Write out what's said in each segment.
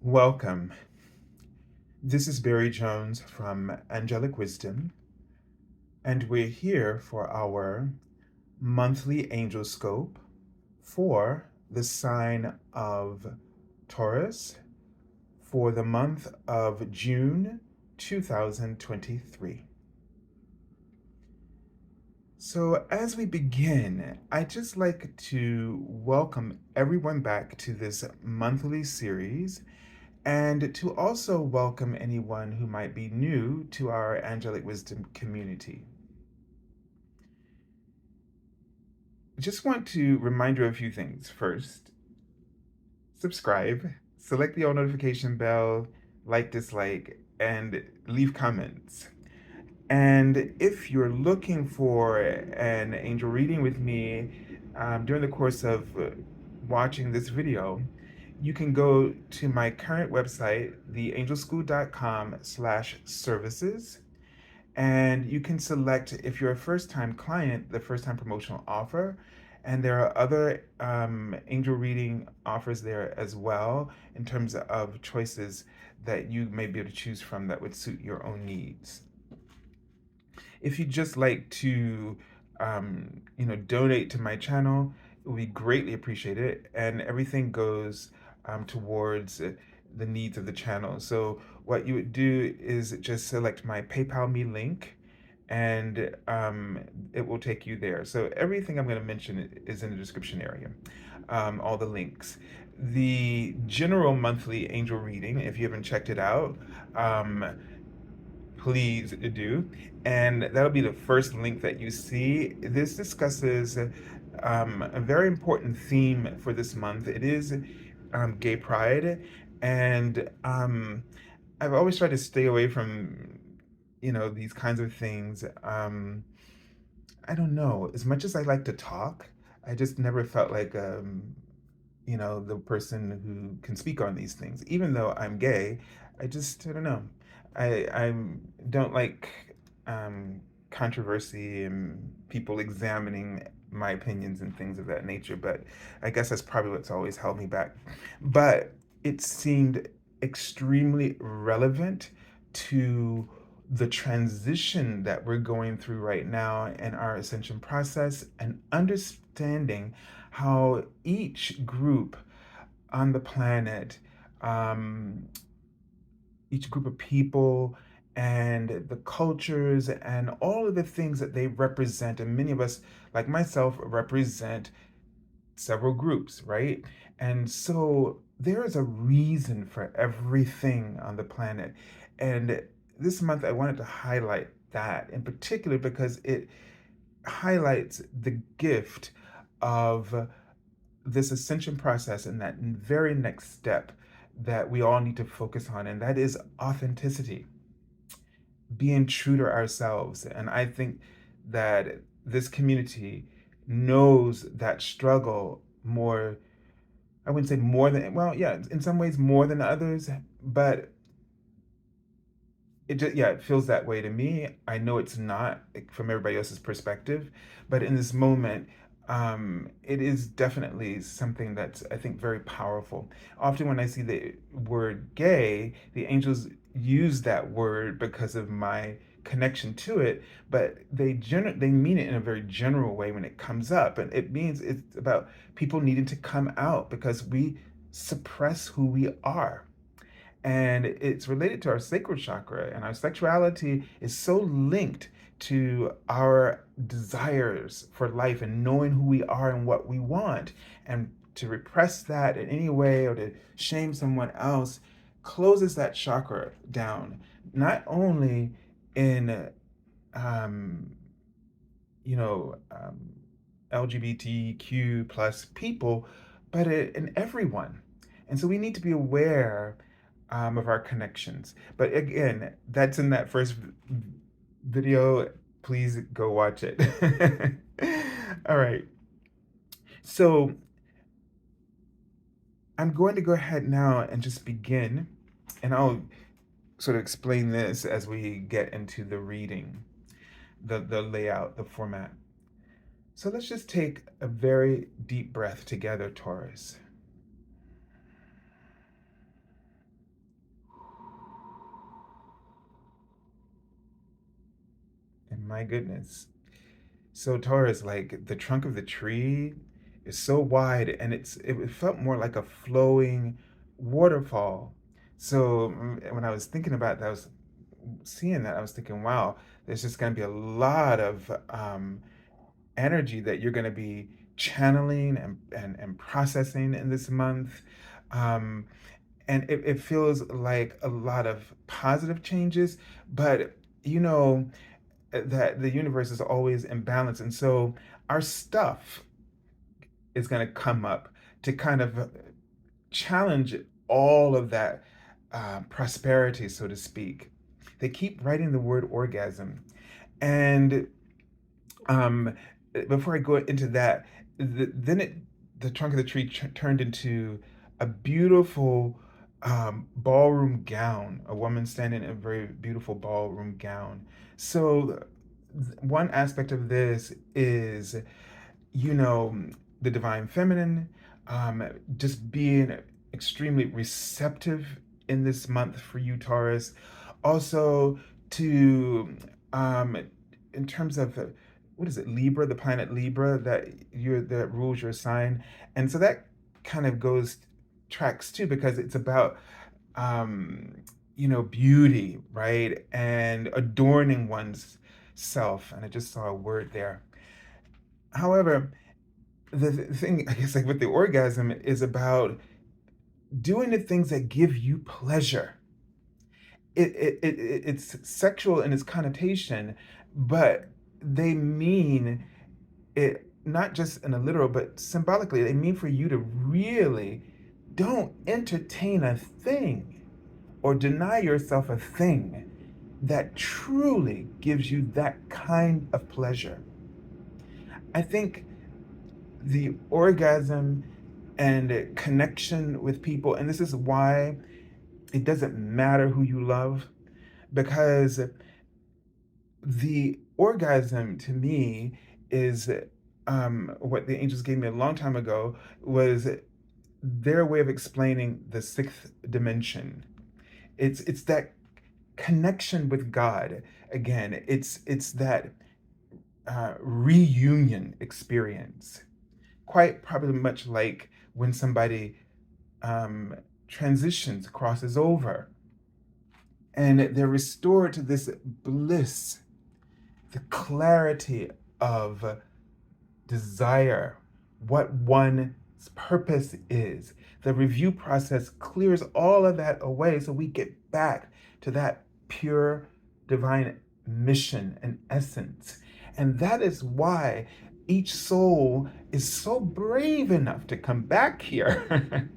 Welcome. This is Barry Jones from Angelic Wisdom, and we're here for our monthly Angelscope for the sign of Taurus for the month of June 2023. So, as we begin, I'd just like to welcome everyone back to this monthly series and to also welcome anyone who might be new to our Angelic Wisdom community. Just want to remind you of a few things. First, subscribe, select the all notification bell, like, dislike, and leave comments. And if you're looking for an angel reading with me during the course of watching this video, you can go to my current website, theangelschool.com/services, and you can select, if you're a first-time client, the first-time promotional offer. And there are other angel reading offers there as well in terms of choices that you may be able to choose from that would suit your own needs. If you'd just like to, donate to my channel, it would be greatly appreciated, and everything goes towards the needs of the channel. So what you would do is just select my PayPal me link, and it will take you there. So everything I'm going to mention is in the description area, all the links. The general monthly angel reading, if you haven't checked it out, please do. And that'll be the first link that you see. This discusses a very important theme for this month. It is gay pride. And I've always tried to stay away from, these kinds of things. I don't know. As much as I like to talk, I just never felt like, the person who can speak on these things. Even though I'm gay, I don't know. I don't like controversy and people examining my opinions and things of that nature, but I guess that's probably what's always held me back. But it seemed extremely relevant to the transition that we're going through right now in our ascension process, and understanding how each group on the planet, um, each group of people, and the cultures and all of the things that they represent. And many of us, like myself, represent several groups, right? And so there is a reason for everything on the planet. And this month I wanted to highlight that in particular because it highlights the gift of this ascension process and that very next step that we all need to focus on, and that is authenticity, being true to ourselves. And I think that this community knows that struggle more. I wouldn't say more than, well, yeah, in some ways more than others, but it just, yeah, it feels that way to me. I know it's not, like, from everybody else's perspective, but in this moment, it is definitely something that's, I think, very powerful. Often when I see the word gay, the angels use that word because of my connection to it, but they mean it in a very general way when it comes up, and it means it's about people needing to come out because we suppress who we are, and it's related to our sacral chakra, and our sexuality is so linked to our desires for life and knowing who we are and what we want. And to repress that in any way or to shame someone else closes that chakra down, not only in um, you know um, LGBTQ plus people, but in everyone. And so we need to be aware of our connections. But again, that's in that first video. Please go watch it. All right. So I'm going to go ahead now and just begin, and I'll sort of explain this as we get into the reading, the layout, the format. So let's just take a very deep breath together, Taurus. My goodness. So Taurus, like the trunk of the tree is so wide, and it felt more like a flowing waterfall. So when I was thinking about that, I was seeing that, I was thinking, wow, there's just going to be a lot of energy that you're going to be channeling and processing in this month. Um, and it feels like a lot of positive changes, but you know that the universe is always in balance. And so our stuff is going to come up to kind of challenge all of that prosperity, so to speak. They keep writing the word orgasm. And um, before I go into that, the trunk of the tree turned into a beautiful ballroom gown, a woman standing in a very beautiful ballroom gown. So, one aspect of this is, you know, the divine feminine, just being extremely receptive in this month for you, Taurus. Also, to in terms of what is it, Libra, the planet Libra that rules your sign, and so that kind of goes tracks too because it's about um, beauty, right, and adorning one's self. And I just saw a word there. However, the thing, I guess, like with the orgasm, is about doing the things that give you pleasure. It's sexual in its connotation, but they mean it not just in a literal, but symbolically. They mean for you to really don't entertain a thing or deny yourself a thing that truly gives you that kind of pleasure. I think the orgasm and connection with people, and this is why it doesn't matter who you love, because the orgasm to me is what the angels gave me a long time ago was their way of explaining the sixth dimension. It's that connection with God again. It's that reunion experience, quite probably much like when somebody um, transitions, crosses over, and they're restored to this bliss, the clarity of desire, what one's purpose is. The review process clears all of that away so we get back to that pure divine mission and essence. And that is why each soul is so brave enough to come back here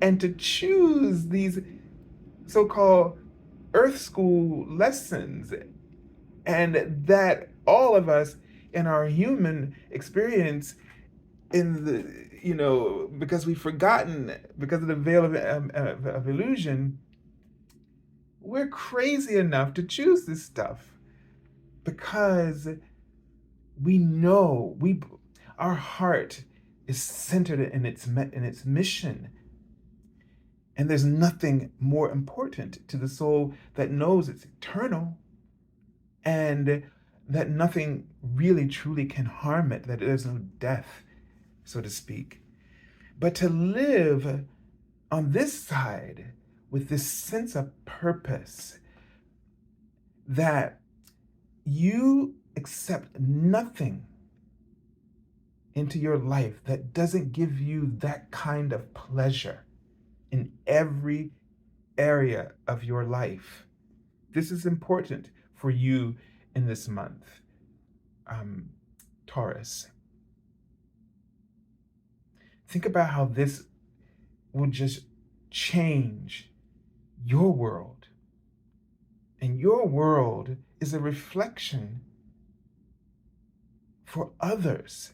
and to choose these so called earth school lessons, and that all of us in our human experience in the because we've forgotten, because of the veil of illusion, we're crazy enough to choose this stuff because we know our heart is centered in its mission, and there's nothing more important to the soul that knows it's eternal, and that nothing really truly can harm it, that there's no death, so to speak. But to live on this side with this sense of purpose, that you accept nothing into your life that doesn't give you that kind of pleasure in every area of your life. This is important for you in this month, Taurus. Think about how this will just change your world. And your world is a reflection for others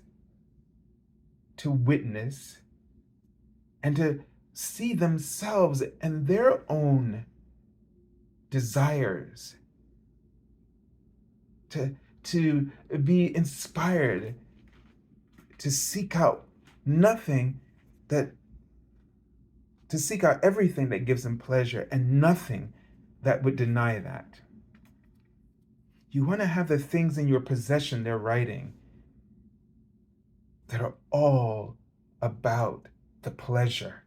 to witness and to see themselves and their own desires, to be inspired to seek out nothing that to seek out everything that gives them pleasure and nothing that would deny that. You want to have the things in your possession they're writing that are all about the pleasure.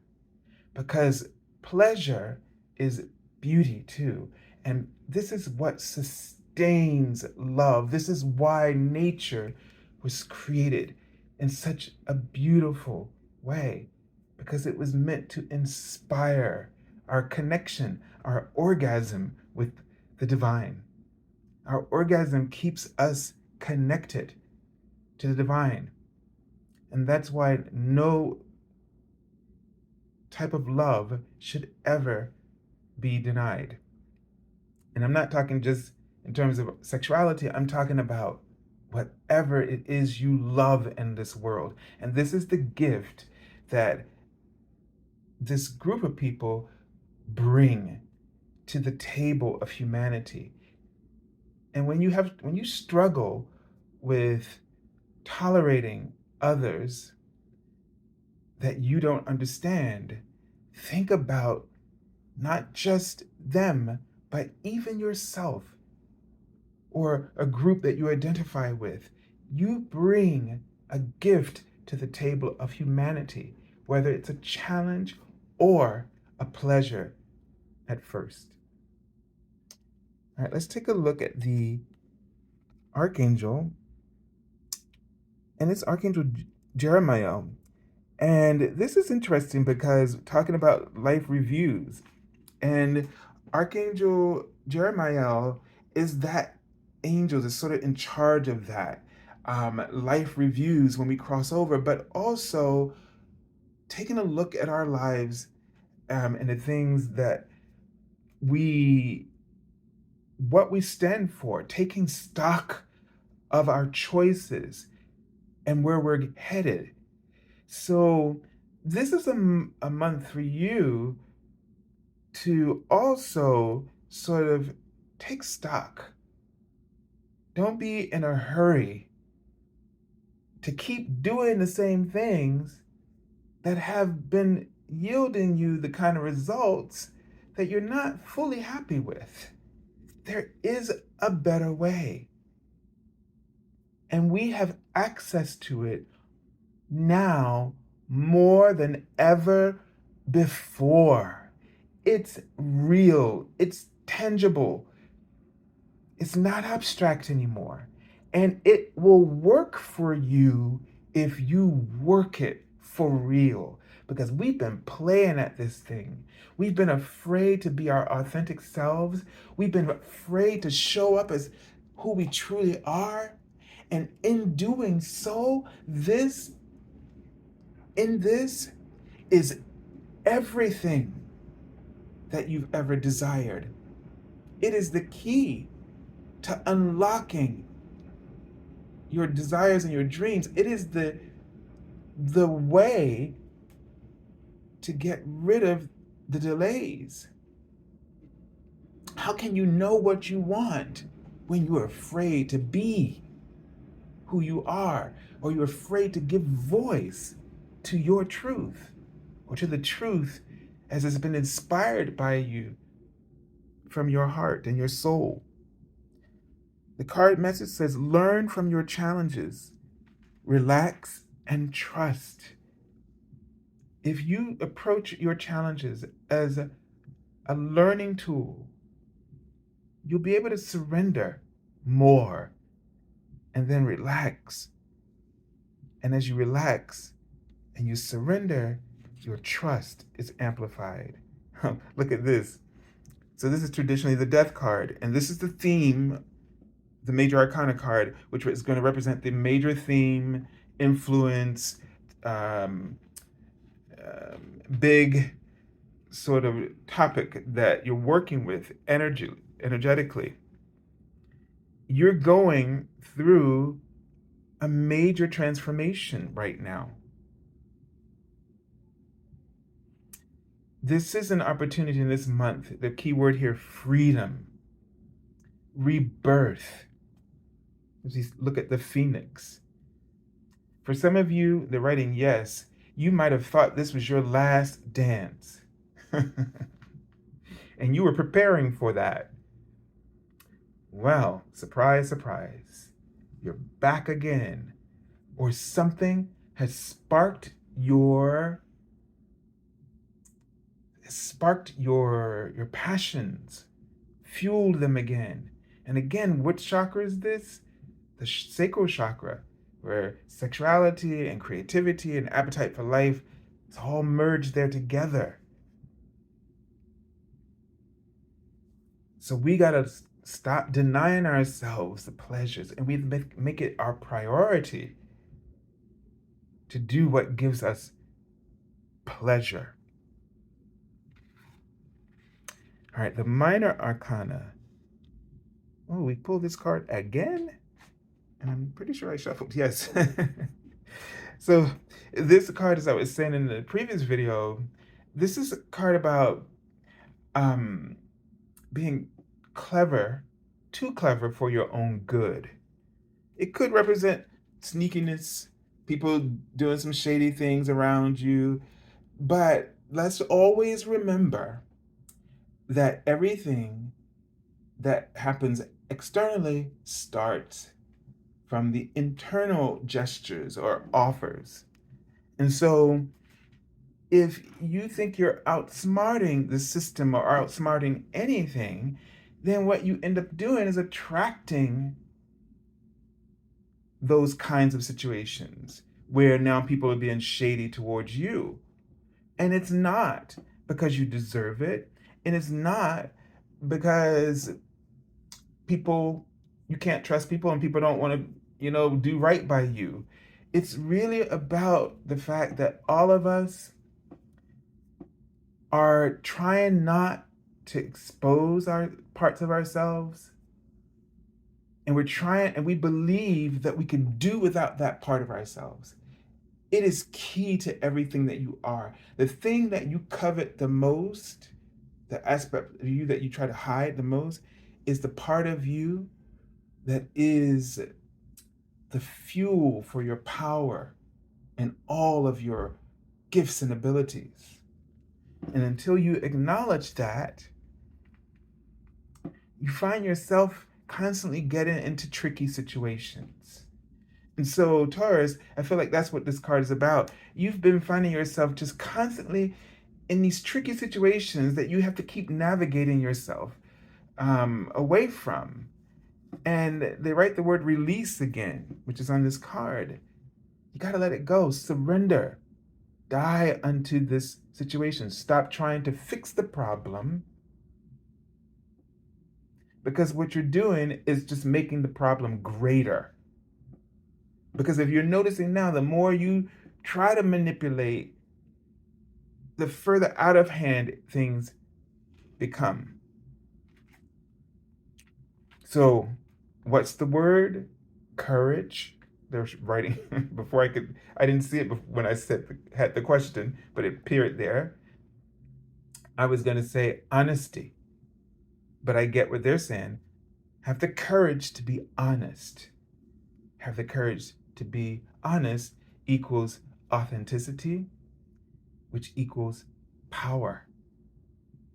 Because pleasure is beauty too. And this is what sustains love. This is why nature was created in such a beautiful way, because it was meant to inspire our connection, our orgasm with the divine. Our orgasm keeps us connected to the divine. And that's why no type of love should ever be denied. And I'm not talking just in terms of sexuality, I'm talking about whatever it is you love in this world. And this is the gift that this group of people bring to the table of humanity. And when you struggle with tolerating others that you don't understand, think about not just them, but even yourself or a group that you identify with. You bring a gift to the table of humanity, whether it's a challenge or a pleasure at first. All right, let's take a look at the Archangel, and it's Archangel Jeremiah. And this is interesting because talking about life reviews, and Archangel Jeremiah is that angel that's sort of in charge of that. Life reviews when we cross over, but also taking a look at our lives and the things that what we stand for, taking stock of our choices and where we're headed. So this is a month for you to also sort of take stock. Don't be in a hurry to keep doing the same things that have been yielding you the kind of results that you're not fully happy with. There is a better way. And we have access to it now more than ever before. It's real, it's tangible, it's not abstract anymore. And it will work for you if you work it for real. Because we've been playing at this thing. We've been afraid to be our authentic selves. We've been afraid to show up as who we truly are. And in doing so, this is everything that you've ever desired. It is the key to unlocking your desires and your dreams. It is the way to get rid of the delays. How can you know what you want when you're afraid to be who you are, or you're afraid to give voice to your truth, or to the truth as it's been inspired by you from your heart and your soul? The card message says, learn from your challenges, relax, and trust. If you approach your challenges as a learning tool, you'll be able to surrender more and then relax. And as you relax and you surrender, your trust is amplified. Look at this. So this is traditionally the death card, and this is the theme, the Major Arcana card, which is going to represent the major theme, influence, big sort of topic that you're working with energetically. You're going through a major transformation right now. This is an opportunity in this month. The key word here, freedom, rebirth. As we look at the phoenix. For some of you, they're writing yes. You might have thought this was your last dance. And you were preparing for that. Well, surprise, surprise, you're back again, or something has sparked your passions, fueled them again. And again, which chakra is this? The sacral chakra, where sexuality and creativity and appetite for life, it's all merged there together. So we gotta stop denying ourselves the pleasures, and we make it our priority to do what gives us pleasure. All right, the Minor Arcana. Oh, we pulled this card again? And I'm pretty sure I shuffled. Yes. So this card, as I was saying in the previous video, this is a card about um, being clever, too clever for your own good. It could represent sneakiness, people doing some shady things around you, but let's always remember that everything that happens externally starts from the internal gestures or offers. And so if you think you're outsmarting the system or outsmarting anything, then what you end up doing is attracting those kinds of situations where now people are being shady towards you. And it's not because you deserve it. And it's not because you can't trust people and people don't want to, do right by you. It's really about the fact that all of us are trying not to expose our parts of ourselves. And we believe that we can do without that part of ourselves. It is key to everything that you are. The thing that you covet the most, the aspect of you that you try to hide the most, is the part of you that is the fuel for your power and all of your gifts and abilities. And until you acknowledge that, you find yourself constantly getting into tricky situations. And so, Taurus, I feel like that's what this card is about. You've been finding yourself just constantly in these tricky situations that you have to keep navigating yourself away from. And they write the word release again, which is on this card. You got to let it go, surrender, die unto this situation. Stop trying to fix the problem, because what you're doing is just making the problem greater. Because if you're noticing now, the more you try to manipulate, the further out of hand things become. So, what's the word? Courage. They're writing before I didn't see it when I had the question, but it appeared there. I was going to say honesty, but I get what they're saying. Have the courage to be honest. Have the courage to be honest equals authenticity, which equals power.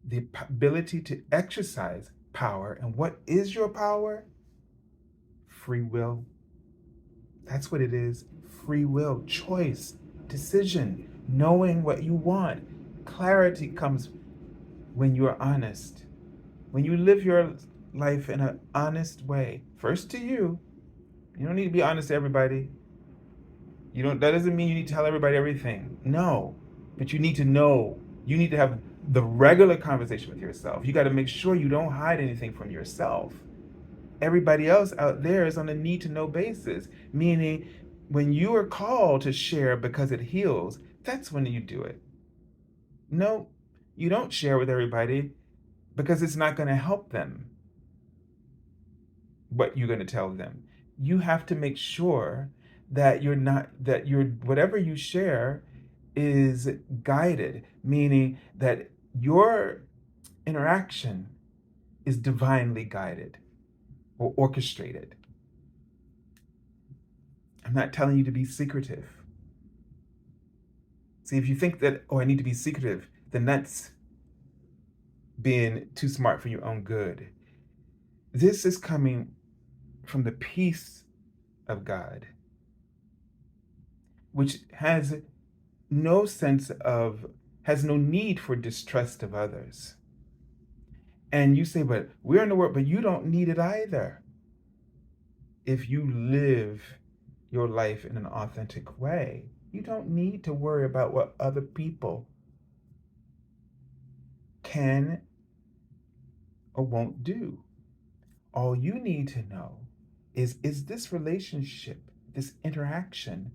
The ability to exercise power. And what is your power? Free will. That's what it is. Free will, choice, decision, knowing what you want. Clarity comes when you're honest. When you live your life in an honest way, first to you. You don't need to be honest to everybody. That doesn't mean you need to tell everybody everything. No. But you need to know. You need to have the regular conversation with yourself. You got to make sure you don't hide anything from yourself. Everybody else out there is on a need to know basis, meaning when you are called to share because it heals, that's when you do it. No, you don't share with everybody because it's not going to help them what you're going to tell them. You have to make sure that whatever you share is guided, meaning that your interaction is divinely guided or orchestrated. I'm not telling you to be secretive. See, if you think that, I need to be secretive, then that's being too smart for your own good. This is coming from the peace of God, which has no sense of, has no need for distrust of others. And you say, but we're in the world, but you don't need it either. If you live your life in an authentic way, you don't need to worry about what other people can or won't do. All you need to know is this relationship, this interaction,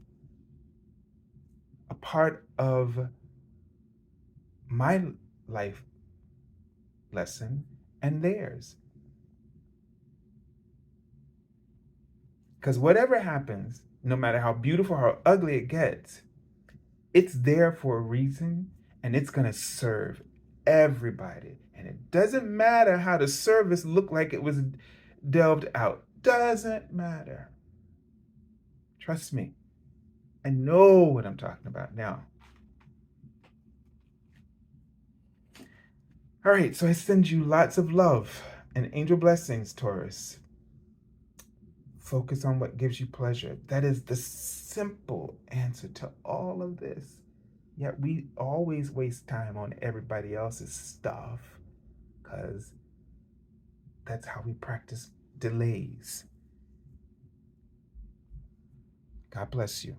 a part of my life lesson and theirs? Because whatever happens, no matter how beautiful or how ugly it gets, it's there for a reason, and it's going to serve everybody. And it doesn't matter how the service looked like it was delved out. Doesn't matter. Trust me. I know what I'm talking about now. All right, so I send you lots of love and angel blessings, Taurus. Focus on what gives you pleasure. That is the simple answer to all of this. Yet we always waste time on everybody else's stuff because that's how we practice delays. God bless you.